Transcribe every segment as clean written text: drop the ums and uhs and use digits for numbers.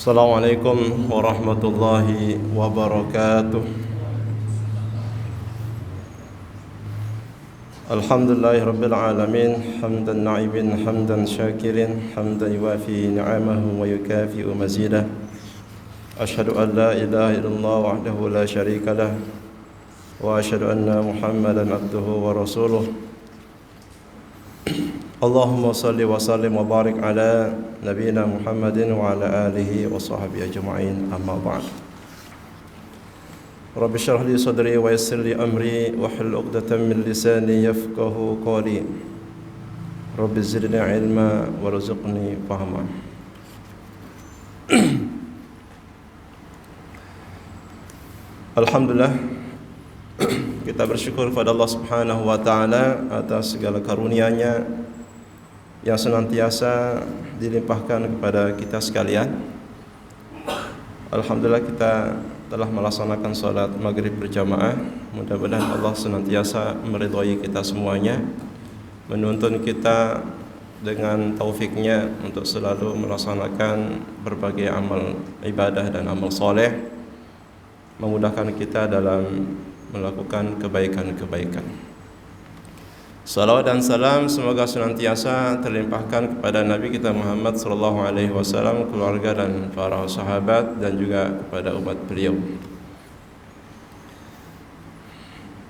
Assalamualaikum warahmatullahi wabarakatuh. Alhamdulillahi rabbil alamin, hamdan na'imin, hamdan syakirin, hamdan yuwafi ni'amahu wa yukafi'u mazidah. Ashhadu an la ilaha illallah wahdahu la syarika lah, wa ashhadu anna Muhammadan abduhu wa rasuluh. Allahumma salli wa sallim wa barik ala nabiyina Muhammadin wa ala alihi wa sahbihi ajma'in, amma ba'd. Rabbi shrah li sadri wa yassir li amri wa hlul 'uqdatam min lisani yafqahu qawli. Rabbi zidni ilma warzuqni fahma. Alhamdulillah, kita bersyukur kepada Allah Subhanahu wa taala atas segala karunia-Nya yang senantiasa dilimpahkan kepada kita sekalian. Alhamdulillah, kita telah melaksanakan salat maghrib berjamaah. Mudah-mudahan Allah senantiasa meridhai kita semuanya, menuntun kita dengan taufiknya untuk selalu melaksanakan berbagai amal ibadah dan amal soleh, memudahkan kita dalam melakukan kebaikan-kebaikan. Salawat dan salam semoga senantiasa terlimpahkan kepada Nabi kita Muhammad sallallahu alaihi wasallam, keluarga dan para sahabat, dan juga kepada umat beliau.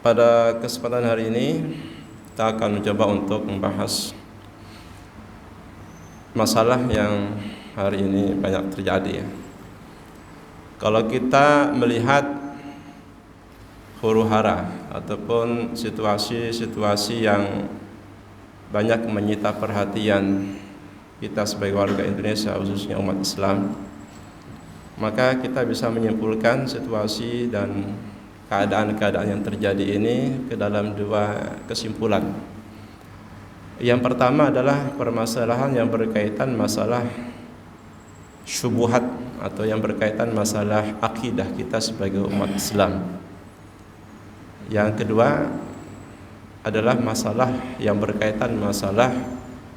Pada kesempatan hari ini kita akan mencoba untuk membahas masalah yang hari ini banyak terjadi. Kalau kita melihat huru-hara ataupun situasi-situasi yang banyak menyita perhatian kita sebagai warga Indonesia, khususnya umat Islam, maka kita bisa menyimpulkan situasi dan keadaan-keadaan yang terjadi ini ke dalam dua kesimpulan. Yang pertama adalah permasalahan yang berkaitan masalah syubhat atau yang berkaitan masalah akidah kita sebagai umat Islam. Yang kedua adalah masalah yang berkaitan masalah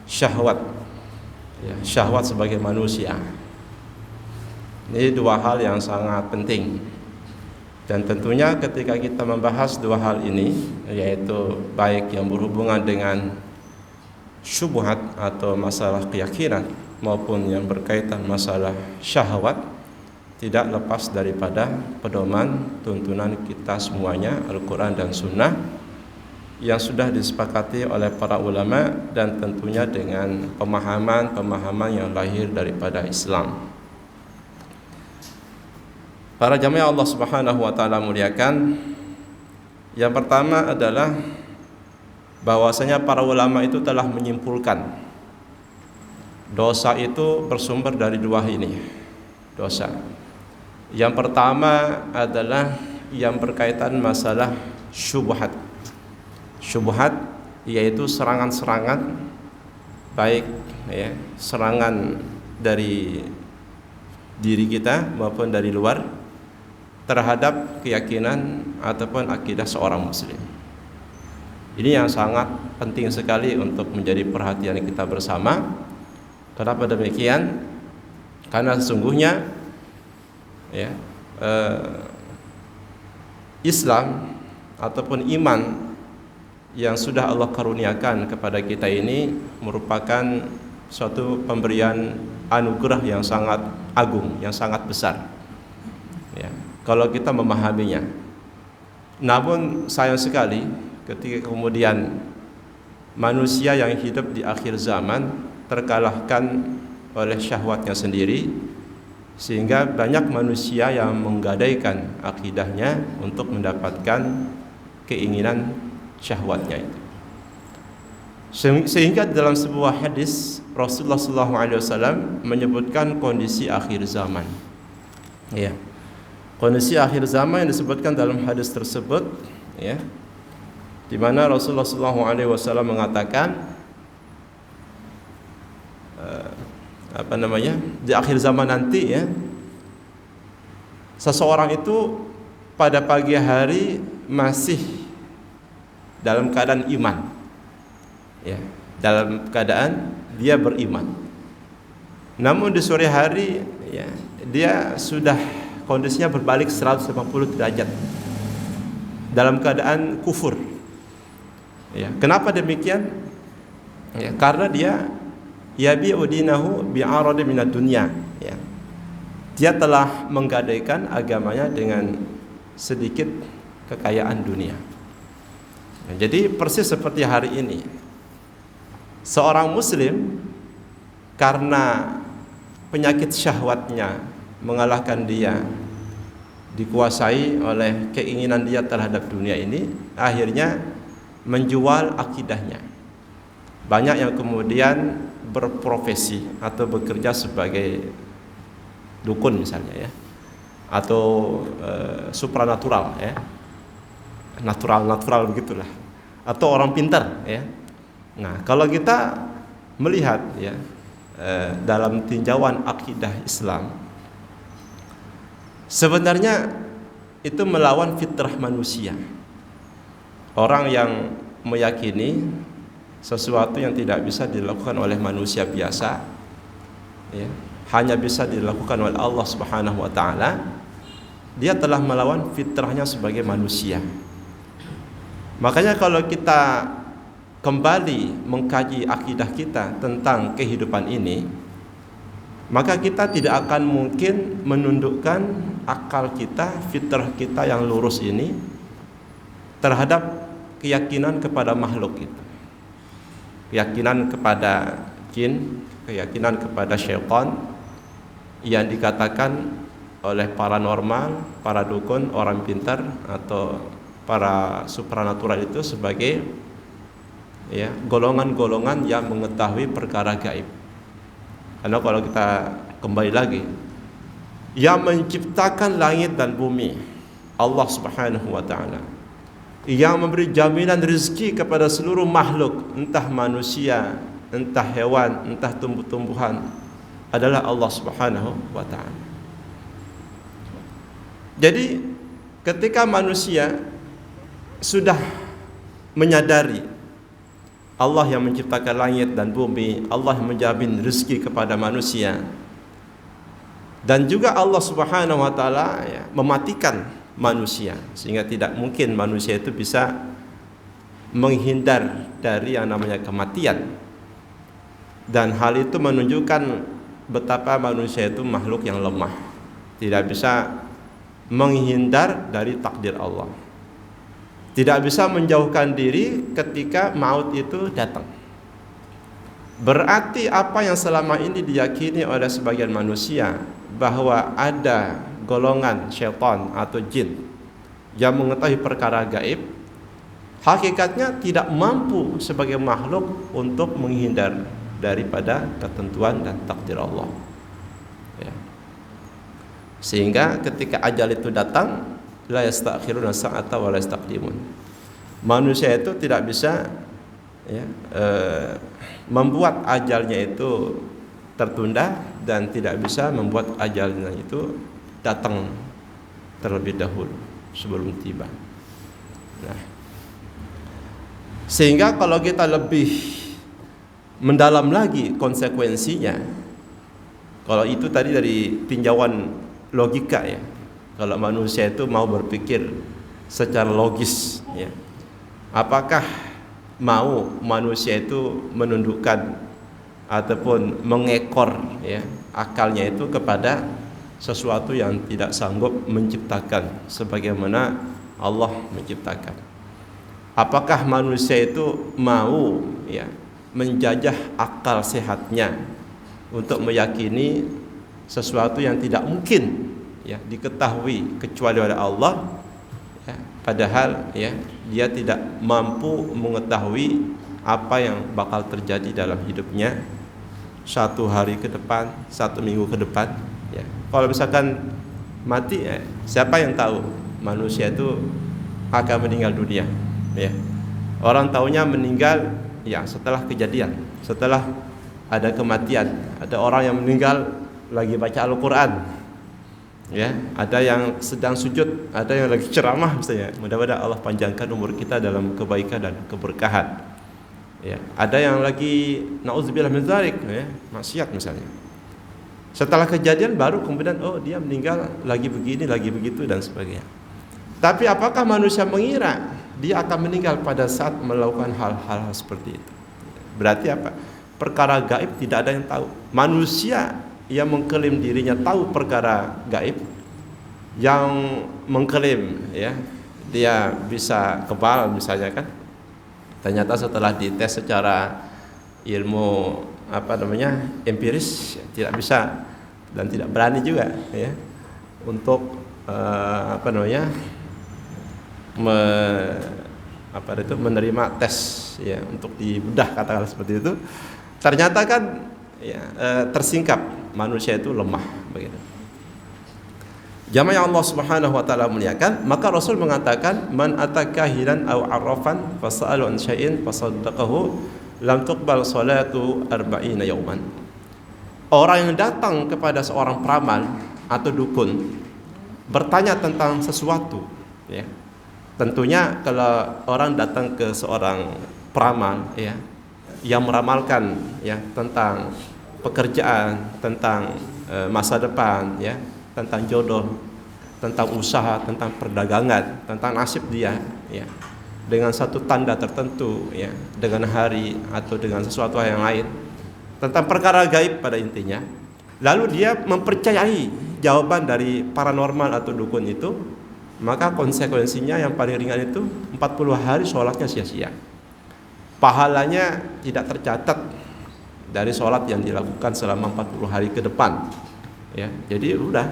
syahwat, syahwat sebagai manusia. Ini dua hal yang sangat penting. Dan tentunya ketika kita membahas dua hal ini, yaitu baik yang berhubungan dengan syubhat atau masalah keyakinan maupun yang berkaitan masalah syahwat, tidak lepas daripada pedoman tuntunan kita semuanya, Al-Quran dan Sunnah, yang sudah disepakati oleh para ulama dan tentunya dengan pemahaman-pemahaman yang lahir daripada Islam. Para jamaah Allah Subhanahu wa taala muliakan, yang pertama adalah bahwasanya para ulama itu telah menyimpulkan dosa itu bersumber dari dua ini dosa. Yang pertama adalah yang berkaitan masalah syubhat. Syubhat yaitu serangan-serangan, baik serangan dari diri kita maupun dari luar terhadap keyakinan ataupun akidah seorang muslim. Ini yang sangat penting sekali untuk menjadi perhatian kita bersama. Kenapa demikian? Karena sesungguhnya Islam ataupun iman yang sudah Allah karuniakan kepada kita ini merupakan suatu pemberian anugerah yang sangat agung, yang sangat besar, kalau kita memahaminya. Namun sayang sekali ketika kemudian manusia yang hidup di akhir zaman terkalahkan oleh syahwatnya sendiri, sehingga banyak manusia yang menggadaikan akidahnya untuk mendapatkan keinginan syahwatnya itu. Sehingga dalam sebuah hadis Rasulullah SAW menyebutkan kondisi akhir zaman. Kondisi akhir zaman yang disebutkan dalam hadis tersebut, di mana Rasulullah SAW mengatakan di akhir zaman nanti seseorang itu pada pagi hari masih dalam keadaan iman, dalam keadaan dia beriman. Namun di sore hari dia sudah kondisinya berbalik 180 derajat dalam keadaan kufur. Ya, kenapa demikian? Ya, karena dia yabi'u dinahu bi'arad minad dunya. Ya. Dia telah menggadaikan agamanya dengan sedikit kekayaan dunia. Ya, jadi persis seperti hari ini, seorang muslim karena penyakit syahwatnya mengalahkan dia, dikuasai oleh keinginan dia terhadap dunia ini, akhirnya menjual akidahnya. Banyak yang kemudian berprofesi atau bekerja sebagai dukun misalnya, ya, atau supranatural, ya, natural begitulah, atau orang pintar, ya. Nah, kalau kita melihat, ya, dalam tinjauan akidah Islam, sebenarnya itu melawan fitrah manusia. Orang yang meyakini sesuatu yang tidak bisa dilakukan oleh manusia biasa, ya, hanya bisa dilakukan oleh Allah Subhanahu wa taala, dia telah melawan fitrahnya sebagai manusia. Makanya kalau kita kembali mengkaji akidah kita tentang kehidupan ini, maka kita tidak akan mungkin menundukkan akal kita, fitrah kita yang lurus ini terhadap keyakinan kepada makhluk itu, keyakinan kepada jin, keyakinan kepada syaitan yang dikatakan oleh paranormal, para dukun, orang pintar atau para supranatural itu sebagai, ya, golongan-golongan yang mengetahui perkara gaib. Karena kalau kita kembali lagi, yang menciptakan langit dan bumi Allah Subhanahu wa taala, yang memberi jaminan rezeki kepada seluruh makhluk, entah manusia, entah hewan, entah tumbuh-tumbuhan, adalah Allah Subhanahu wa taala. Jadi ketika manusia sudah menyadari Allah yang menciptakan langit dan bumi, Allah yang menjamin rezeki kepada manusia, dan juga Allah Subhanahu wa taala, ya, mematikan manusia, sehingga tidak mungkin manusia itu bisa menghindar dari yang namanya kematian. Dan hal itu menunjukkan betapa manusia itu makhluk yang lemah, tidak bisa menghindar dari takdir Allah, tidak bisa menjauhkan diri ketika maut itu datang. Berarti apa yang selama ini diyakini oleh sebagian manusia, bahwa ada golongan syaitan atau jin yang mengetahui perkara gaib, hakikatnya tidak mampu sebagai makhluk untuk menghindar daripada ketentuan dan takdir Allah, ya. Sehingga ketika ajal itu datang, la yastakhiruna sa'ata wa la yastaqdimun. Manusia itu tidak bisa, ya, membuat ajalnya itu tertunda, dan tidak bisa membuat ajalnya itu datang terlebih dahulu sebelum tiba. Nah, sehingga kalau kita lebih mendalam lagi konsekuensinya, kalau itu tadi dari tinjauan logika, ya, kalau manusia itu mau berpikir secara logis, ya, apakah mau manusia itu menundukkan ataupun mengekor, ya, akalnya itu kepada sesuatu yang tidak sanggup menciptakan sebagaimana Allah menciptakan? Apakah manusia itu mau, ya, menjajah akal sehatnya untuk meyakini sesuatu yang tidak mungkin, ya, diketahui kecuali oleh Allah, ya, padahal, ya, dia tidak mampu mengetahui apa yang bakal terjadi dalam hidupnya 1 hari ke depan, 1 minggu ke depan, ya. Kalau misalkan mati, ya, siapa yang tahu manusia itu akan meninggal dunia, ya. Orang taunya meninggal, ya, setelah kejadian, setelah ada kematian. Ada orang yang meninggal lagi baca Al-Quran, ya, ada yang sedang sujud, ada yang lagi ceramah misalnya. Mudah-mudahan Allah panjangkan umur kita dalam kebaikan dan keberkahan. Ya, ada yang lagi nauzubillah min dzalik, ya, maksiat misalnya. Setelah kejadian baru kemudian oh dia meninggal lagi begini, lagi begitu dan sebagainya. Tapi apakah manusia mengira dia akan meninggal pada saat melakukan hal-hal seperti itu? Berarti apa? Perkara gaib tidak ada yang tahu. Manusia yang mengklaim dirinya tahu perkara gaib, yang mengklaim ya dia bisa kebal misalnya kan, ternyata setelah dites secara ilmu empiris tidak bisa dan tidak berani juga ya untuk menerima tes ya untuk dibedah katakanlah seperti itu. Ternyata kan ya, tersingkap, manusia itu lemah begitu. Jamaah yang Allah Subhanahu wa taala muliakan, maka Rasul mengatakan man atakahiran aw arrafan fasalu an syai'in fasaddaqahu lam tuqbal salatu arba'ina yauman. Orang yang datang kepada seorang peramal atau dukun bertanya tentang sesuatu ya. Tentunya kalau orang datang ke seorang peramal ya yang meramalkan ya tentang pekerjaan, tentang masa depan ya, tentang jodoh, tentang usaha, tentang perdagangan, tentang nasib dia ya, dengan satu tanda tertentu ya, dengan hari atau dengan sesuatu yang lain, tentang perkara gaib pada intinya. Lalu dia mempercayai jawaban dari paranormal atau dukun itu, maka konsekuensinya yang paling ringan itu 40 hari sholatnya sia-sia. Pahalanya tidak tercatat dari sholat yang dilakukan selama 40 hari ke depan ya. Jadi udah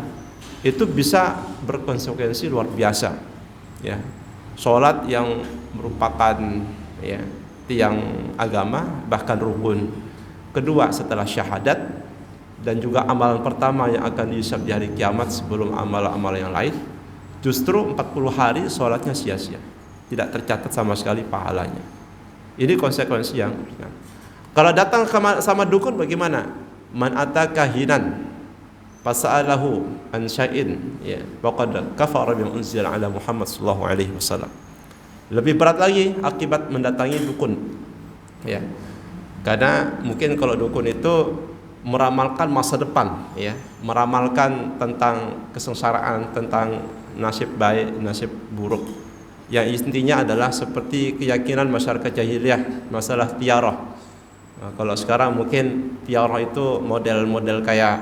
itu bisa berkonsekuensi luar biasa ya. Sholat yang merupakan ya tiang agama, bahkan rukun kedua setelah syahadat, dan juga amalan pertama yang akan dihisab di hari kiamat sebelum amal-amal yang lain, justru 40 hari sholatnya sia-sia, tidak tercatat sama sekali pahalanya. Ini konsekuensi yang ringan. Kalau datang sama dukun bagaimana? Man ataka hinan fasa'alahu an syai'in ya faqad kafara bima unzila ala Muhammad sallallahu alaihi wasallam. Lebih berat lagi akibat mendatangi dukun ya. Karena mungkin kalau dukun itu meramalkan masa depan ya, meramalkan tentang kesengsaraan, tentang nasib baik, nasib buruk. Yang intinya adalah seperti keyakinan masyarakat jahiliyah masalah tiarah. Nah, kalau sekarang mungkin tiarah itu model-model kayak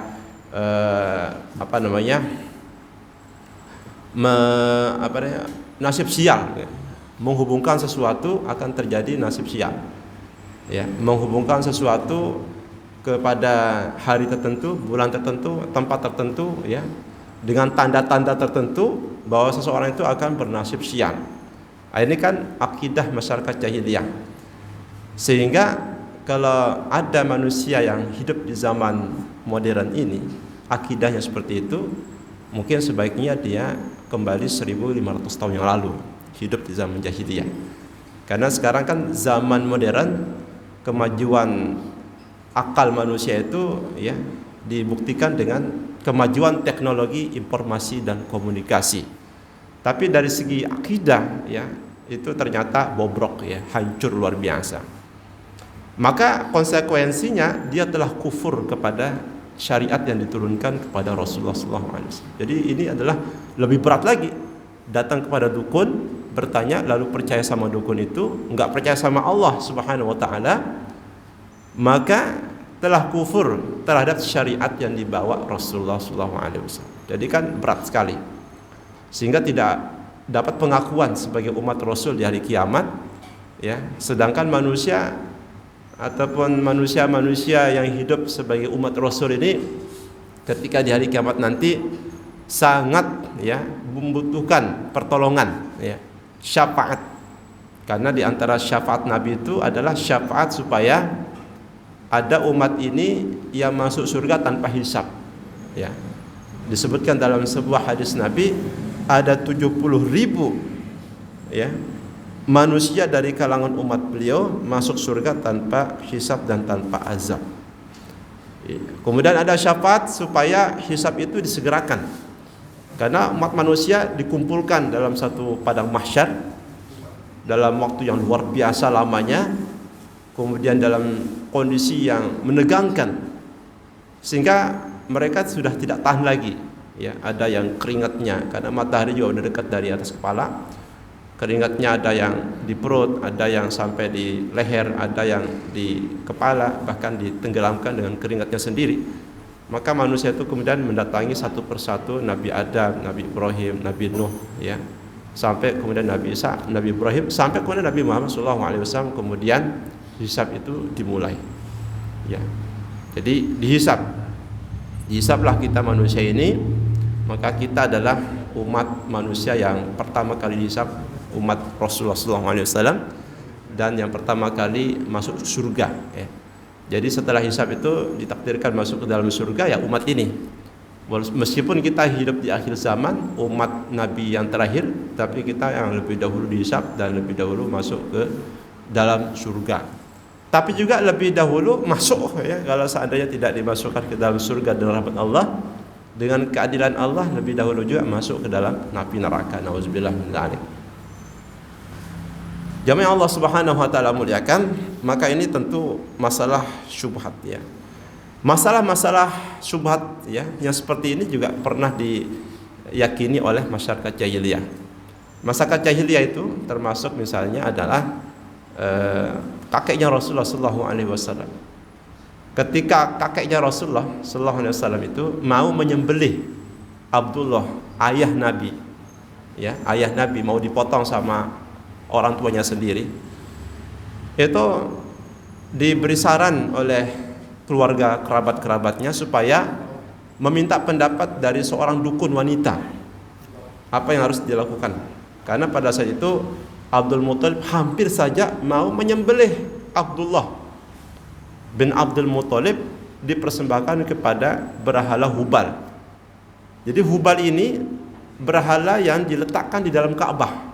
nasib sial ya. Menghubungkan sesuatu akan terjadi nasib sial ya, menghubungkan sesuatu kepada hari tertentu, bulan tertentu, tempat tertentu ya, dengan tanda-tanda tertentu bahwa seseorang itu akan bernasib sial. Ini kan akidah masyarakat jahiliyah. Sehingga kalau ada manusia yang hidup di zaman modern ini, akidahnya seperti itu, mungkin sebaiknya dia kembali 1500 tahun yang lalu, hidup di zaman jahiliyah. Karena sekarang kan zaman modern, kemajuan akal manusia itu ya dibuktikan dengan kemajuan teknologi informasi dan komunikasi. Tapi dari segi akidah ya itu ternyata bobrok ya, hancur luar biasa. Maka konsekuensinya dia telah kufur kepada syariat yang diturunkan kepada Rasulullah SAW. Jadi ini adalah lebih berat lagi. Datang kepada dukun, bertanya lalu percaya sama dukun itu, enggak percaya sama Allah Subhanahu wa taala, maka telah kufur terhadap syariat yang dibawa Rasulullah SAW. Jadi kan berat sekali, sehingga tidak dapat pengakuan sebagai umat Rasul di hari kiamat ya. Sedangkan manusia ataupun manusia-manusia yang hidup sebagai umat Rasul ini ketika di hari kiamat nanti sangat ya membutuhkan pertolongan ya, syafaat. Karena di antara syafaat Nabi itu adalah syafaat supaya ada umat ini yang masuk surga tanpa hisab ya. Disebutkan dalam sebuah hadis Nabi ada 70.000 ya manusia dari kalangan umat beliau masuk surga tanpa hisab dan tanpa azab. Kemudian ada syafaat supaya hisab itu disegerakan, karena umat manusia dikumpulkan dalam satu padang mahsyar dalam waktu yang luar biasa lamanya, kemudian dalam kondisi yang menegangkan, sehingga mereka sudah tidak tahan lagi. Ya, ada yang keringatnya karena matahari juga udah dekat dari atas kepala. Keringatnya ada yang di perut, ada yang sampai di leher, ada yang di kepala, bahkan ditenggelamkan dengan keringatnya sendiri. Maka manusia itu kemudian mendatangi satu persatu Nabi Adam, Nabi Ibrahim, Nabi Nuh, ya, sampai kemudian Nabi Isa, Nabi Ibrahim, sampai kemudian Nabi Muhammad SAW. Kemudian hisab itu dimulai. Ya, jadi dihisablah kita manusia ini. Maka kita adalah umat manusia yang pertama kali dihisab, umat Rasulullah SAW, dan yang pertama kali masuk surga. Ya. Jadi setelah hisab itu ditakdirkan masuk ke dalam surga ya umat ini. Meskipun kita hidup di akhir zaman, umat Nabi yang terakhir, tapi kita yang lebih dahulu dihisab dan lebih dahulu masuk ke dalam surga. Tapi juga lebih dahulu masuk, ya, kalau seandainya tidak dimasukkan ke dalam surga dengan rahmat Allah, dengan keadilan Allah, lebih dahulu juga masuk ke dalam api neraka. Nauzubillah min dzalik. Jamaah Allah Subhanahu wa taala muliakan, maka ini tentu masalah syubhat, ya. Masalah-masalah syubhat, ya, yang seperti ini juga pernah diyakini oleh masyarakat jahiliyah. Masyarakat jahiliyah itu termasuk misalnya adalah kakeknya Rasulullah SAW. Ketika kakeknya Rasulullah SAW itu mau menyembelih Abdullah, ayah Nabi, ya, ayah Nabi mau dipotong sama orang tuanya sendiri, itu diberi saran oleh keluarga kerabat-kerabatnya supaya meminta pendapat dari seorang dukun wanita apa yang harus dilakukan. Karena pada saat itu Abdul Muthalib hampir saja mau menyembelih Abdullah bin Abdul Muthalib, dipersembahkan kepada berhala Hubal. Jadi Hubal ini berhala yang diletakkan di dalam Ka'bah.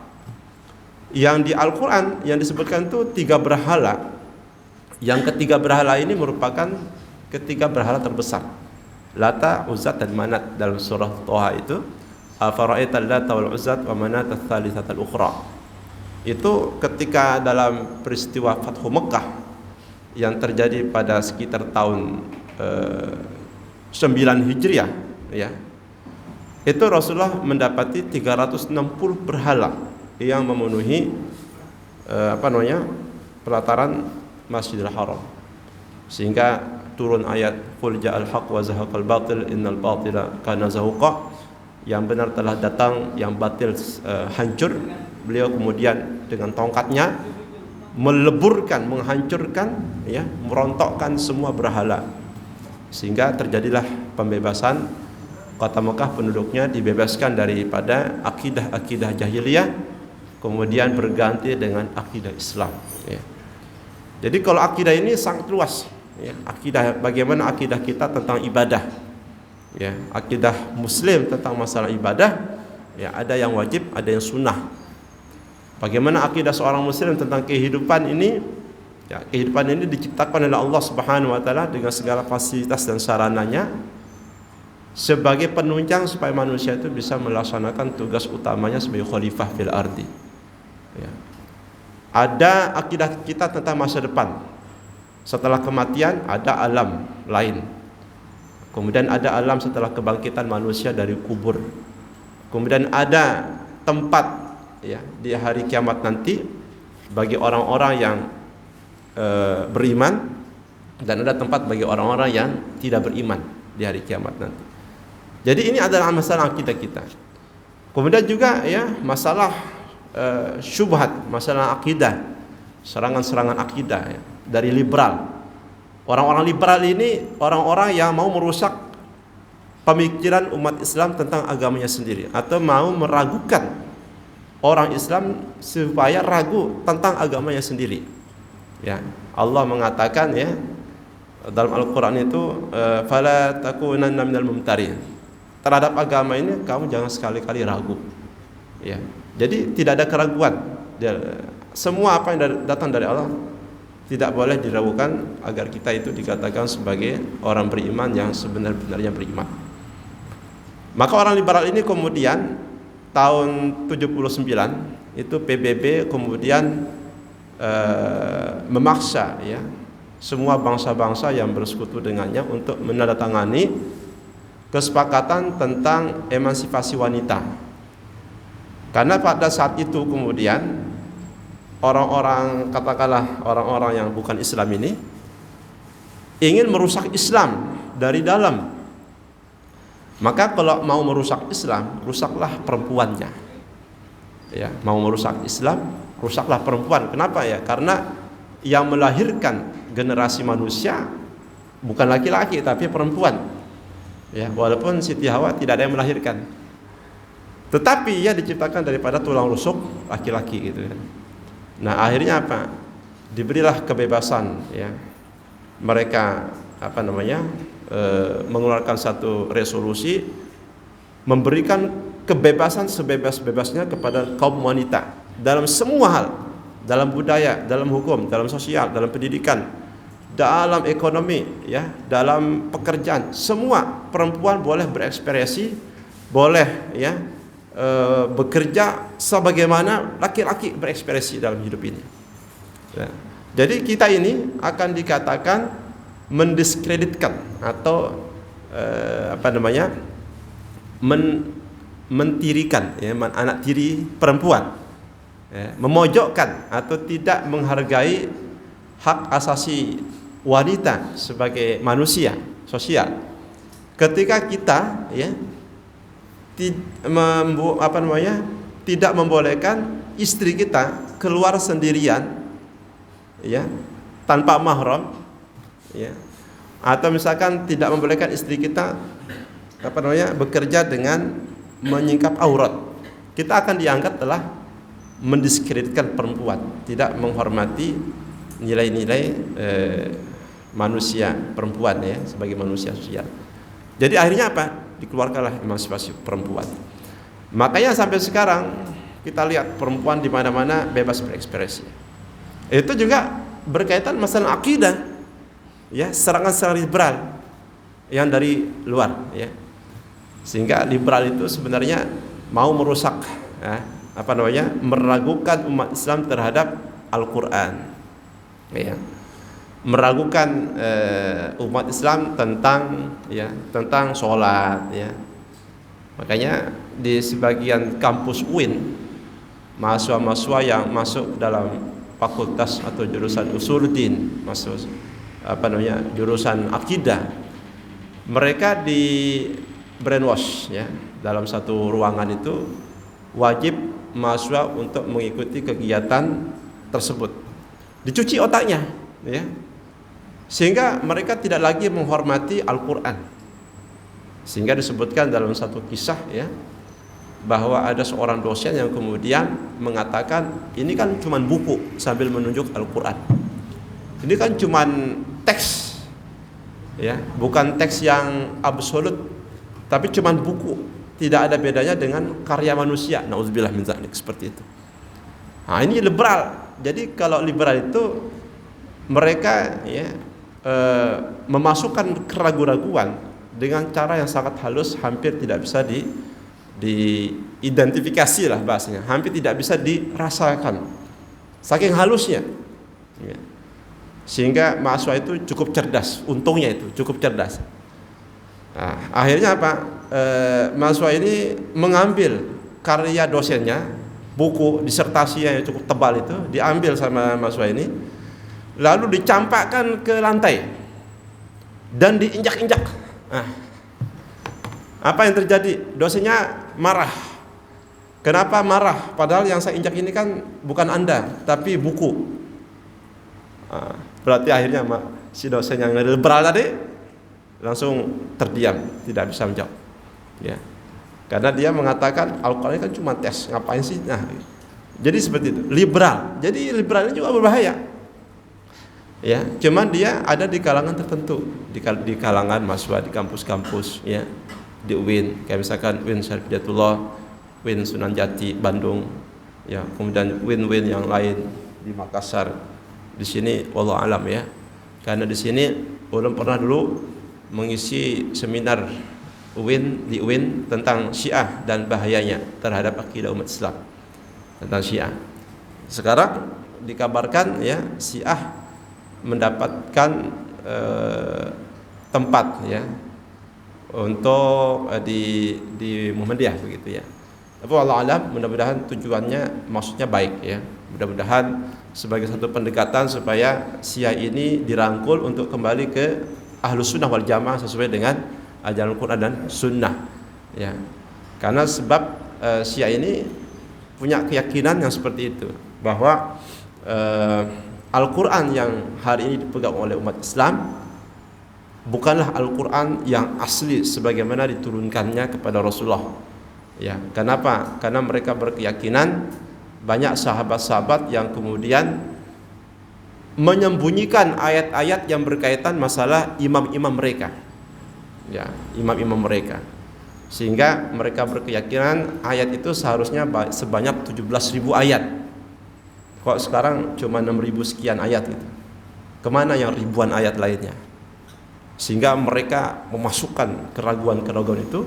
Yang di Al-Quran yang disebutkan itu 3 berhala. Yang ketiga berhala ini merupakan ketiga berhala terbesar, Lata, Uzzat, dan Manat. Dalam surah Toha itu, Afara'aita Lata wal Uzzat wa Manat ats-tsalitsatal ukhra. Itu ketika dalam peristiwa Fathu Mekah yang terjadi pada sekitar tahun 9 Hijriah, ya. Itu Rasulullah mendapati 360 berhala yang memenuhi pelataran Masjidil Haram, sehingga turun ayat qul ja'al haqq wa zahaqal batil innal batila kana zahuqa, yang benar telah datang, yang batil hancur. Beliau kemudian dengan tongkatnya meleburkan, menghancurkan, ya, merontokkan semua berhala, sehingga terjadilah pembebasan kota Mekah. Penduduknya dibebaskan daripada akidah jahiliyah, kemudian berganti dengan akidah Islam, ya. Jadi kalau akidah ini sangat luas, ya. Akidah, bagaimana akidah kita tentang ibadah, ya, akidah Muslim tentang masalah ibadah, ya, ada yang wajib, ada yang sunnah. Bagaimana akidah seorang Muslim tentang kehidupan ini, ya, kehidupan ini diciptakan oleh Allah Subhanahu wa taala dengan segala fasilitas dan sarananya sebagai penunjang supaya manusia itu bisa melaksanakan tugas utamanya sebagai khalifah fil ardi, ya. Ada akidah kita tentang masa depan. Setelah kematian ada alam lain. Kemudian ada alam setelah kebangkitan manusia dari kubur. Kemudian ada tempat, ya, di hari kiamat nanti bagi orang-orang yang beriman, dan ada tempat bagi orang-orang yang tidak beriman di hari kiamat nanti. Jadi ini adalah masalah akidah kita. Kemudian juga, ya, masalah syubhat, masalah akidah, serangan-serangan akidah, ya, dari liberal. Orang-orang liberal ini orang-orang yang mau merusak pemikiran umat Islam tentang agamanya sendiri, atau mau meragukan orang Islam supaya ragu tentang agamanya sendiri, ya. Allah mengatakan, ya, dalam Al-Quran itu, fala takunanna minal mumtarin. Terhadap agama ini kamu jangan sekali-kali ragu, ya. Jadi tidak ada keraguan. Semua apa yang datang dari Allah tidak boleh diragukan, agar kita itu dikatakan sebagai orang beriman yang sebenar-benarnya beriman. Maka orang liberal ini kemudian tahun 79 itu PBB kemudian memaksa, ya, semua bangsa-bangsa yang bersekutu dengannya untuk menandatangani kesepakatan tentang emansipasi wanita. Karena pada saat itu kemudian orang-orang, katakanlah orang-orang yang bukan Islam ini ingin merusak Islam dari dalam. Maka kalau mau merusak Islam, rusaklah perempuannya. Ya, mau merusak Islam, rusaklah perempuan. Kenapa ya? Karena yang melahirkan generasi manusia bukan laki-laki tapi perempuan. Ya, walaupun Siti Hawa tidak ada yang melahirkan, tetapi ia diciptakan daripada tulang rusuk laki-laki gitu kan. Nah, akhirnya apa? Diberilah kebebasan ya. Mereka mengeluarkan satu resolusi memberikan kebebasan sebebas-bebasnya kepada kaum wanita dalam semua hal, dalam budaya, dalam hukum, dalam sosial, dalam pendidikan, dalam ekonomi ya, dalam pekerjaan. Semua perempuan boleh berekspresi, boleh ya bekerja sebagaimana laki-laki berekspresi dalam hidup ini ya. Jadi kita ini akan dikatakan mendiskreditkan atau mentirikan ya, anak tiri perempuan ya, memojokkan atau tidak menghargai hak asasi wanita sebagai manusia sosial. Ketika kita ya tidak membolehkan istri kita keluar sendirian ya, tanpa mahram ya, atau misalkan tidak membolehkan istri kita bekerja dengan menyingkap aurat, kita akan dianggap telah mendiskreditkan perempuan, tidak menghormati nilai-nilai manusia perempuan ya sebagai manusia sosial. Jadi akhirnya apa? Dikeluarkanlah emansipasi perempuan. Makanya sampai sekarang kita lihat perempuan di mana-mana bebas berekspresi. Itu juga berkaitan masalah akidah ya, serangan-serangan liberal yang dari luar ya. Sehingga liberal itu sebenarnya mau merusak ya, meragukan umat Islam terhadap Al-Qur'an ya. Meragukan umat Islam tentang sholat ya. Makanya di sebagian kampus UIN, mahasiswa-mahasiswa yang masuk dalam fakultas atau jurusan usuluddin, masuk jurusan akidah, mereka di brainwash ya, dalam satu ruangan itu wajib mahasiswa untuk mengikuti kegiatan tersebut, dicuci otaknya ya, sehingga mereka tidak lagi menghormati Al-Quran. Sehingga disebutkan dalam satu kisah ya, bahwa ada seorang dosen yang kemudian mengatakan ini kan cuman buku sambil menunjuk Al-Quran. Ini kan cuman teks ya, bukan teks yang absolut, tapi cuman buku, tidak ada bedanya dengan karya manusia. Nauzubillah min dzalik, seperti itu. Nah, ini liberal. Jadi kalau liberal itu mereka ya memasukkan keraguan-raguan dengan cara yang sangat halus, hampir tidak bisa diidentifikasi lah bahasanya, hampir tidak bisa dirasakan, saking halusnya ya. Sehingga mahasiswa itu cukup cerdas, untungnya itu cukup cerdas. Nah, akhirnya apa? Mahasiswa ini mengambil karya dosennya, buku disertasi yang cukup tebal itu diambil sama mahasiswa ini, lalu dicampakkan ke lantai dan diinjak-injak. Nah, apa yang terjadi? Dosennya marah. Kenapa marah? Padahal yang saya injak ini kan bukan Anda, tapi buku. Nah, berarti akhirnya si dosen yang liberal tadi langsung terdiam, tidak bisa menjawab. Ya, karena dia mengatakan Al-Quran kan cuma tes, ngapain sih? Nah, jadi seperti itu. Liberal. Jadi liberal ini juga berbahaya. Ya, cuman dia ada di kalangan tertentu, di kalangan mahasiswa di kampus-kampus ya, di UIN, kayak misalkan UIN Syarif Hidayatullah, UIN Sunan Jati Bandung ya, kemudian UIN yang lain di Makassar. Di sini wallahu alam ya, karena di sini ulun pernah dulu mengisi seminar di UIN tentang Syiah dan bahayanya terhadap akidah umat Islam, tentang Syiah. Sekarang dikabarkan ya, Syiah mendapatkan tempat ya untuk di Muhammadiyah begitu ya. Tapi wallahu alam, mudah-mudahan tujuannya maksudnya baik ya. Mudah-mudahan sebagai satu pendekatan supaya Syiah ini dirangkul untuk kembali ke Ahlus Sunnah wal Jamaah sesuai dengan ajaran Al-Quran dan Sunnah ya. Karena sebab Syiah ini punya keyakinan yang seperti itu, bahwa Al-Quran yang hari ini dipegang oleh umat Islam bukanlah Al-Quran yang asli sebagaimana diturunkannya kepada Rasulullah. Ya, kenapa? Karena mereka berkeyakinan banyak sahabat-sahabat yang kemudian menyembunyikan ayat-ayat yang berkaitan masalah imam-imam mereka. Ya, imam-imam mereka. Sehingga mereka berkeyakinan ayat itu seharusnya sebanyak 17.000 ayat. Kok sekarang cuma 6.000 sekian ayat gitu. Kemana yang ribuan ayat lainnya? Sehingga mereka memasukkan keraguan-keraguan itu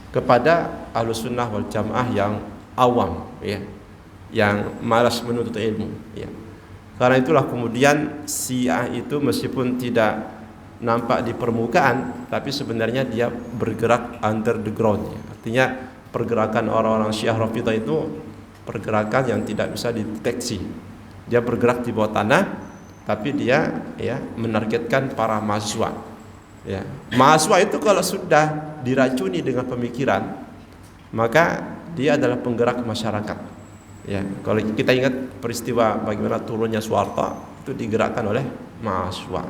kepada Ahlus Sunnah wal Jamaah yang awam ya, yang malas menuntut ilmu ya. Karena itulah kemudian Syiah itu meskipun tidak nampak di permukaan, tapi sebenarnya dia bergerak under the ground ya. Artinya pergerakan orang-orang Syiah Rafidhah itu pergerakan yang tidak bisa dideteksi. Dia bergerak di bawah tanah, tapi dia ya menargetkan para mahasiswa. Ya, mahasiswa itu kalau sudah diracuni dengan pemikiran, maka dia adalah penggerak masyarakat. Ya, kalau kita ingat peristiwa bagaimana turunnya Soeharto, itu digerakkan oleh mahasiswa.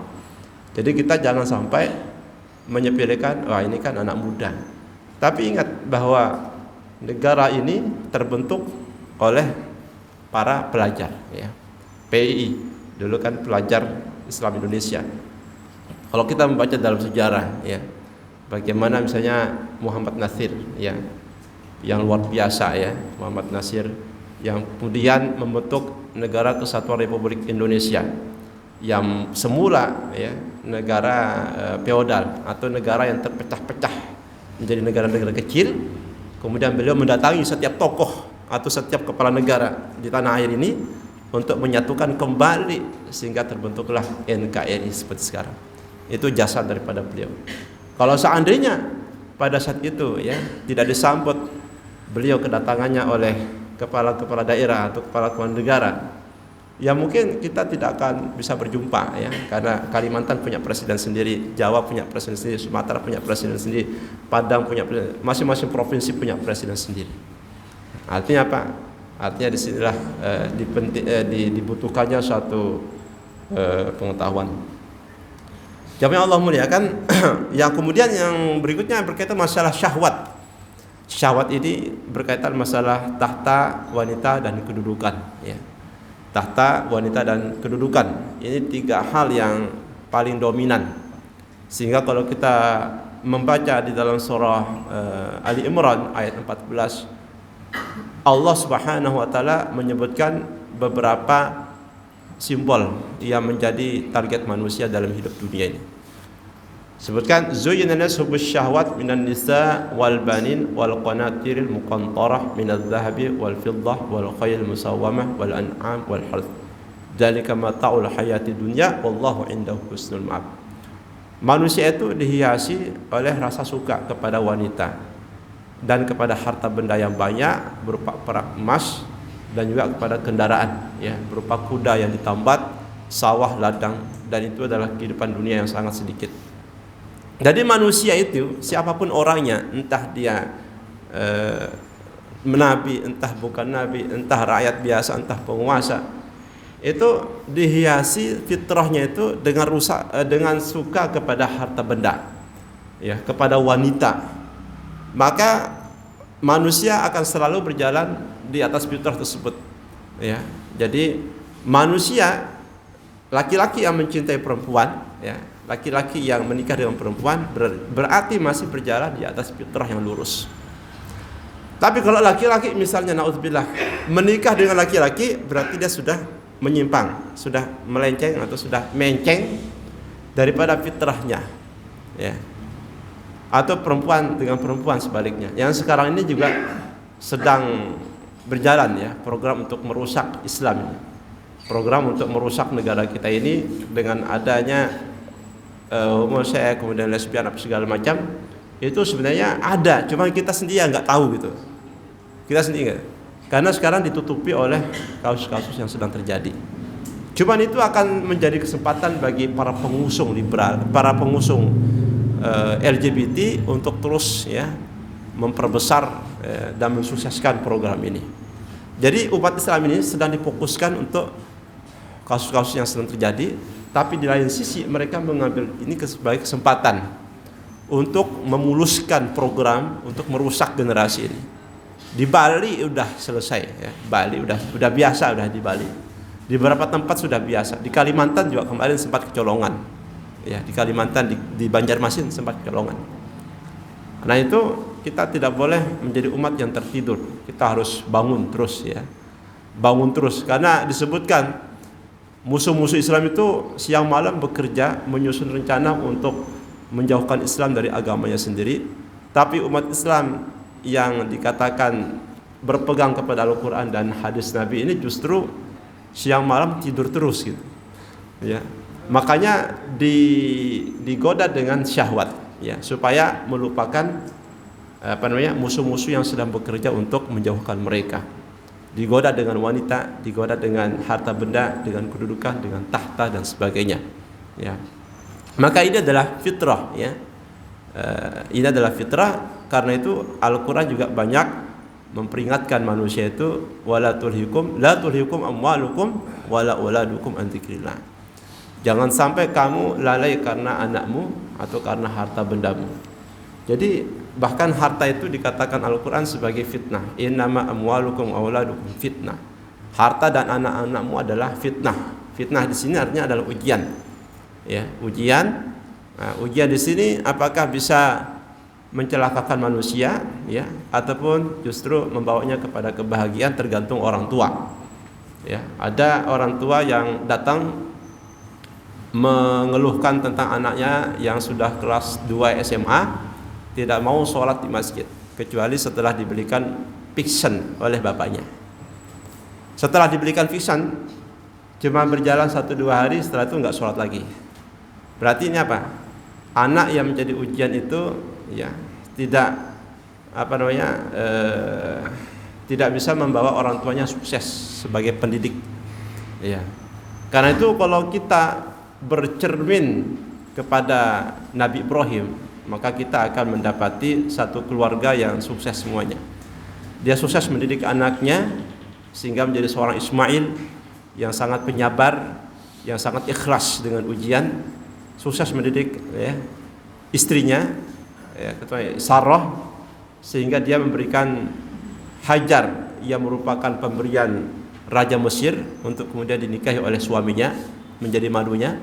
Jadi kita jangan sampai menyepelekan, wah ini kan anak muda. Tapi ingat bahwa negara ini terbentuk oleh para pelajar. Ya, PII dulu kan pelajar Islam Indonesia. Kalau kita membaca dalam sejarah ya, bagaimana misalnya Muhammad Nasir ya, yang luar biasa ya, Muhammad Nasir yang kemudian membentuk Negara Kesatuan Republik Indonesia yang semula ya negara feodal atau negara yang terpecah-pecah menjadi negara-negara kecil. Kemudian beliau mendatangi setiap tokoh atau setiap kepala negara di tanah air ini untuk menyatukan kembali sehingga terbentuklah NKRI seperti sekarang. Itu jasa daripada beliau. Kalau seandainya pada saat itu ya tidak disambut beliau kedatangannya oleh kepala-kepala daerah atau kepala negara, ya mungkin kita tidak akan bisa berjumpa ya, karena Kalimantan punya presiden sendiri, Jawa punya presiden sendiri, Sumatera punya presiden sendiri, Padang punya presiden, masing-masing provinsi punya presiden sendiri. Artinya apa? Artinya disinilah dibutuhkannya suatu pengetahuan. Jamaah Allah muliakan. Yang kemudian yang berikutnya berkaitan masalah syahwat. Syahwat ini berkaitan masalah tahta, wanita dan kedudukan ya. Tahta, wanita dan kedudukan. Ini tiga hal yang paling dominan. Sehingga kalau kita membaca di dalam surah Ali Imran ayat 14, Allah Subhanahu wa taala menyebutkan beberapa simbol yang menjadi target manusia dalam hidup dunia ini. Sebutkan zuyyina nas hubbus syahwat minan nisa wal banin wal qanatiril muqantarah minadh dhahabi wal fiddah wal khayl musawwamah wal an'am wal harth. Dzalika mata'ul hayati dunya wallahu indahu husnul ma'ab. Manusia itu dihiasi oleh rasa suka kepada wanita dan kepada harta benda yang banyak berupa perak emas dan juga kepada kendaraan ya berupa kuda yang ditambat, sawah, ladang, dan itu adalah kehidupan dunia yang sangat sedikit. Jadi manusia itu siapapun orangnya, entah dia nabi, entah bukan nabi, entah rakyat biasa, entah penguasa, itu dihiasi fitrahnya itu dengan suka kepada harta benda, ya, kepada wanita. Maka manusia akan selalu berjalan di atas fitrah tersebut, ya. Jadi manusia laki-laki yang mencintai perempuan, ya, laki-laki yang menikah dengan perempuan berarti masih berjalan di atas fitrah yang lurus. Tapi kalau laki-laki misalnya naudzubillah menikah dengan laki-laki, berarti dia sudah menyimpang, sudah melenceng atau sudah menceng daripada fitrahnya, ya. Atau perempuan dengan perempuan sebaliknya. Yang sekarang ini juga sedang berjalan ya program untuk merusak Islam ini. Program untuk merusak negara kita ini dengan adanya homoseks, kemudian lesbian, apa segala macam. itu sebenarnya ada, cuma kita sendiri yang nggak tahu gitu. Kita sendiri nggak. Karena sekarang ditutupi oleh kasus-kasus yang sedang terjadi. Cuman itu akan menjadi kesempatan bagi para pengusung liberal, para pengusung LGBT untuk terus ya memperbesar dan mensukseskan program ini. Jadi umat Islam ini sedang difokuskan untuk kasus-kasus yang sedang terjadi, tapi di lain sisi mereka mengambil ini sebagai kesempatan untuk memuluskan program untuk merusak generasi ini. Di Bali udah selesai ya. Bali udah biasa udah di Bali. Di beberapa tempat sudah biasa. Di Kalimantan juga kemarin sempat kecolongan. Ya, di Kalimantan di Banjarmasin sempat kecolongan. Karena itu kita tidak boleh menjadi umat yang tertidur. Kita harus bangun terus ya. Bangun terus karena disebutkan musuh-musuh Islam itu siang malam bekerja menyusun rencana untuk menjauhkan Islam dari agamanya sendiri. Tapi umat Islam yang dikatakan berpegang kepada Al-Quran dan hadis Nabi ini justru siang malam tidur terus gitu. Ya. Makanya digoda dengan syahwat ya, supaya melupakan musuh-musuh yang sedang bekerja untuk menjauhkan mereka. Digoda dengan wanita, digoda dengan harta benda, dengan kedudukan, dengan tahta dan sebagainya. Ya. Maka ini adalah fitrah ya. Ini adalah fitrah. Karena itu Al-Quran juga banyak memperingatkan manusia itu la tulhikum amwalukum wala auladukum an dzikrillah. Jangan sampai kamu lalai karena anakmu atau karena harta bendamu. Jadi bahkan harta itu dikatakan Al-Quran sebagai fitnah. Innama amwalukum auladukum fitnah. Harta dan anak-anakmu adalah fitnah. Fitnah di sini artinya adalah ujian. Ya, ujian. Nah, ujian di sini apakah bisa mencelakakan manusia ya ataupun justru membawanya kepada kebahagiaan, tergantung orang tua. Ya, ada orang tua yang datang mengeluhkan tentang anaknya yang sudah kelas 2 SMA tidak mau sholat di masjid kecuali setelah dibelikan fiction oleh bapaknya. Setelah dibelikan fiction cuma berjalan 1-2 hari, setelah itu enggak sholat lagi. Berarti ini apa? Anak yang menjadi ujian itu ya tidak tidak bisa membawa orang tuanya sukses sebagai pendidik ya. Karena itu kalau kita bercermin kepada Nabi Ibrahim, maka kita akan mendapati satu keluarga yang sukses semuanya. Dia sukses mendidik anaknya sehingga menjadi seorang Ismail yang sangat penyabar, yang sangat ikhlas dengan ujian. Sukses mendidik ya, istrinya ya, Sarah, sehingga dia memberikan Hajar yang merupakan pemberian Raja Mesir untuk kemudian dinikahi oleh suaminya menjadi madunya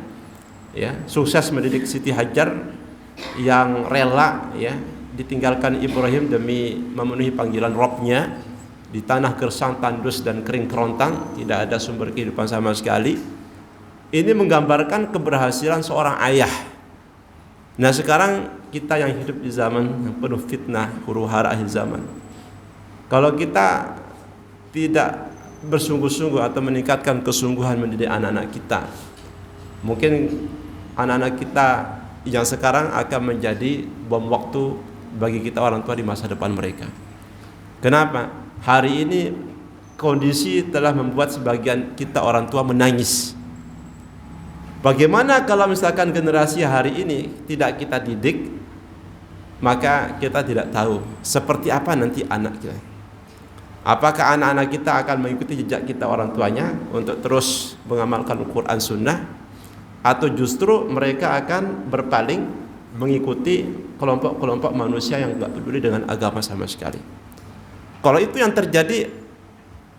ya. Sukses mendidik Siti Hajar yang rela ya ditinggalkan Ibrahim demi memenuhi panggilan Rabbnya di tanah gersang, tandus dan kering kerontang, tidak ada sumber kehidupan sama sekali. Ini menggambarkan keberhasilan seorang ayah. Nah sekarang kita yang hidup di zaman yang penuh fitnah, huru-hara akhir zaman, kalau kita tidak bersungguh-sungguh atau meningkatkan kesungguhan mendidik anak-anak kita, mungkin anak-anak kita yang sekarang akan menjadi bom waktu bagi kita orang tua di masa depan mereka. Kenapa? Hari ini kondisi telah membuat sebagian kita orang tua menangis. Bagaimana kalau misalkan generasi hari ini tidak kita didik, maka kita tidak tahu seperti apa nanti anak kita. Apakah anak-anak kita akan mengikuti jejak kita orang tuanya untuk terus mengamalkan Al-Quran Sunnah, atau justru mereka akan berpaling mengikuti kelompok-kelompok manusia yang tidak peduli dengan agama sama sekali. Kalau itu yang terjadi,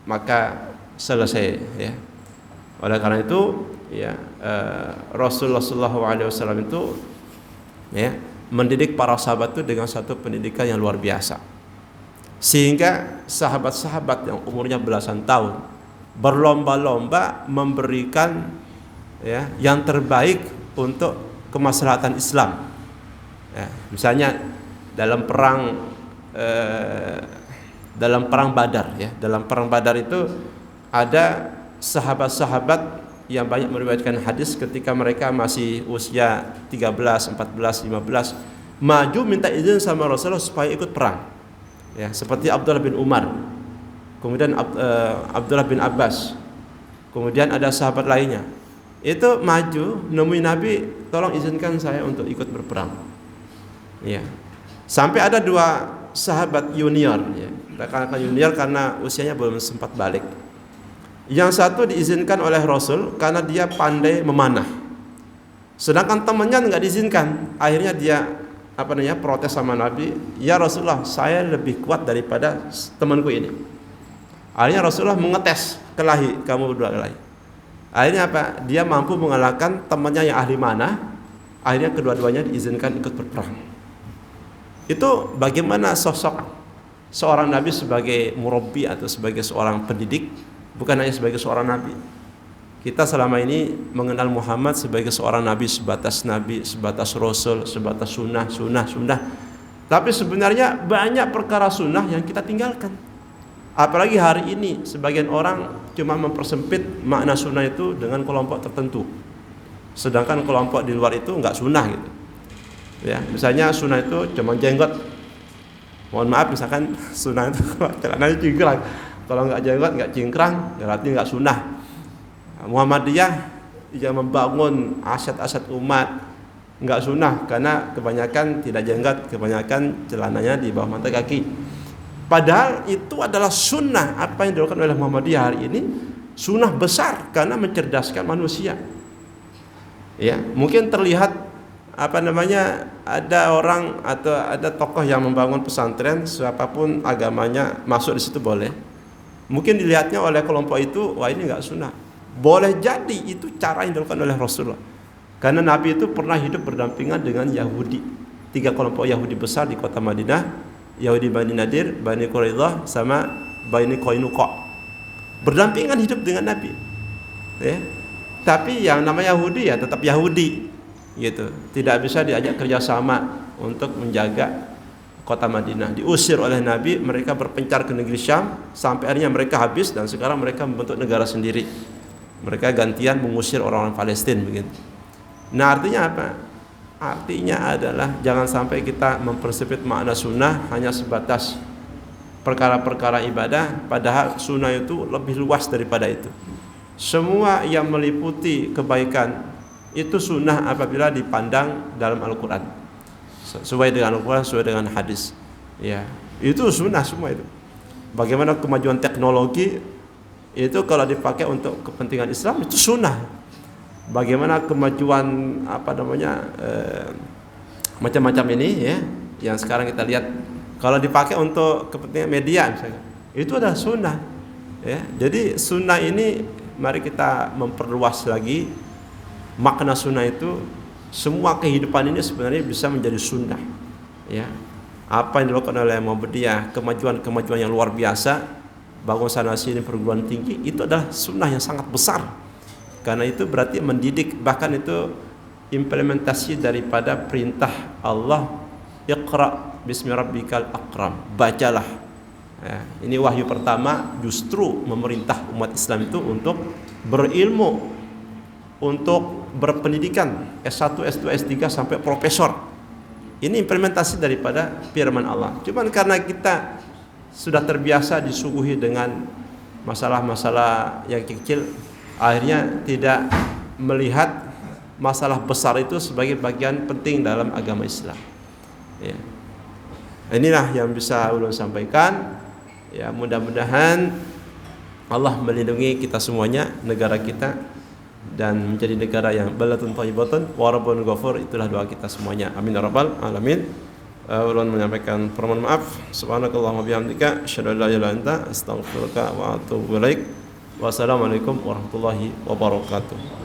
maka selesai ya. Oleh karena itu ya, Rasulullah SAW itu ya mendidik para sahabat itu dengan satu pendidikan yang luar biasa, sehingga sahabat-sahabat yang umurnya belasan tahun berlomba-lomba memberikan ya yang terbaik untuk kemaslahatan Islam ya. Misalnya dalam perang Badar ya, dalam perang Badar itu ada sahabat-sahabat yang banyak meriwayatkan hadis ketika mereka masih usia 13, 14, 15, maju minta izin sama Rasulullah supaya ikut perang. Ya, seperti Abdullah bin Umar, kemudian Abdullah bin Abbas, kemudian ada sahabat lainnya. Itu maju nemui Nabi, tolong izinkan saya untuk ikut berperang. Ya. Sampai ada 2 sahabat junior, ya. Katakan junior karena usianya belum sempat balik. Yang satu diizinkan oleh Rasul karena dia pandai memanah. Sedangkan temannya nggak diizinkan. Akhirnya dia protes sama Nabi, ya Rasulullah, saya lebih kuat daripada temanku ini. Akhirnya Rasulullah mengetes kelahi kamu berdua kelahi. Akhirnya apa? Dia mampu mengalahkan temannya yang ahli manah. Akhirnya kedua-duanya diizinkan ikut berperang. Itu bagaimana sosok seorang Nabi sebagai murabbi atau sebagai seorang pendidik, bukan hanya sebagai seorang Nabi. Kita selama ini mengenal Muhammad sebagai seorang Nabi, sebatas Rasul, sebatas sunnah. Tapi sebenarnya banyak perkara sunnah yang kita tinggalkan. Apalagi hari ini sebagian orang cuma mempersempit makna sunnah itu dengan kelompok tertentu. Sedangkan kelompok di luar itu enggak sunnah gitu. Ya, misalnya sunnah itu cuma jenggot. Mohon maaf, misalkan sunnah itu celananya cingkrang. Kalau enggak jenggot, enggak cingkrang, berarti enggak sunnah. Muhammadiyah yang membangun aset-aset umat enggak sunnah karena kebanyakan tidak jenggot, kebanyakan celananya di bawah mata kaki. Padahal itu adalah sunnah. Apa yang dilakukan oleh Muhammadiyah hari ini sunnah besar karena mencerdaskan manusia. Ya, mungkin terlihat ada orang atau ada tokoh yang membangun pesantren, siapapun agamanya masuk di situ boleh. Mungkin dilihatnya oleh kelompok itu, wah ini enggak sunnah. Boleh jadi itu cara yang dilakukan oleh Rasulullah. Karena Nabi itu pernah hidup berdampingan dengan Yahudi. 3 kelompok Yahudi besar di kota Madinah, Yahudi Bani Nadir, Bani Quraidah, sama Bani Qainuqa. Berdampingan hidup dengan Nabi. Ya. Tapi yang namanya Yahudi ya tetap Yahudi. Gitu. Tidak bisa diajak kerjasama untuk menjaga kota Madinah. Diusir oleh Nabi, mereka berpencar ke negeri Syam sampai akhirnya mereka habis dan sekarang mereka membentuk negara sendiri. Mereka gantian mengusir orang-orang Palestina begitu. Nah, artinya apa? Artinya adalah jangan sampai kita mempersempit makna sunnah hanya sebatas perkara-perkara ibadah, padahal sunnah itu lebih luas daripada itu. Semua yang meliputi kebaikan itu sunnah apabila dipandang dalam Al-Quran, sesuai dengan Al-Quran, sesuai dengan hadis. Ya, itu sunnah semua itu. Bagaimana kemajuan teknologi itu kalau dipakai untuk kepentingan Islam itu sunnah. Bagaimana kemajuan macam-macam ini ya, yang sekarang kita lihat kalau dipakai untuk kepentingan media misalnya, itu adalah sunnah. Ya, jadi sunnah ini mari kita memperluas lagi makna sunnah itu. Semua kehidupan ini sebenarnya bisa menjadi sunnah. Ya, apa yang dilakukan oleh Muhammadiyah, kemajuan yang luar biasa, bangun sana sini perguruan tinggi, itu adalah sunnah yang sangat besar. Karena itu berarti mendidik, bahkan itu implementasi daripada perintah Allah, Iqra bismi rabbikal akram, bacalah. Ya, ini wahyu pertama justru memerintah umat Islam itu untuk berilmu, untuk berpendidikan S1, S2, S3 sampai profesor. Ini implementasi daripada firman Allah. Cuman karena kita sudah terbiasa disuguhi dengan masalah-masalah yang kecil, akhirnya tidak melihat masalah besar itu sebagai bagian penting dalam agama Islam. Ya. Inilah yang bisa ulun sampaikan. Ya, mudah-mudahan Allah melindungi kita semuanya, negara kita, dan menjadi negara yang balatun thayyibatun wa rabbun ghafur. Itulah doa kita semuanya. Amin ya rabbal alamin. Ulun menyampaikan permohonan maaf. Subhanakallahumma bihamdika asyhadu an la ilaha illa anta astaghfiruka wa atubu ilaik. Wassalamualaikum warahmatullahi wabarakatuh.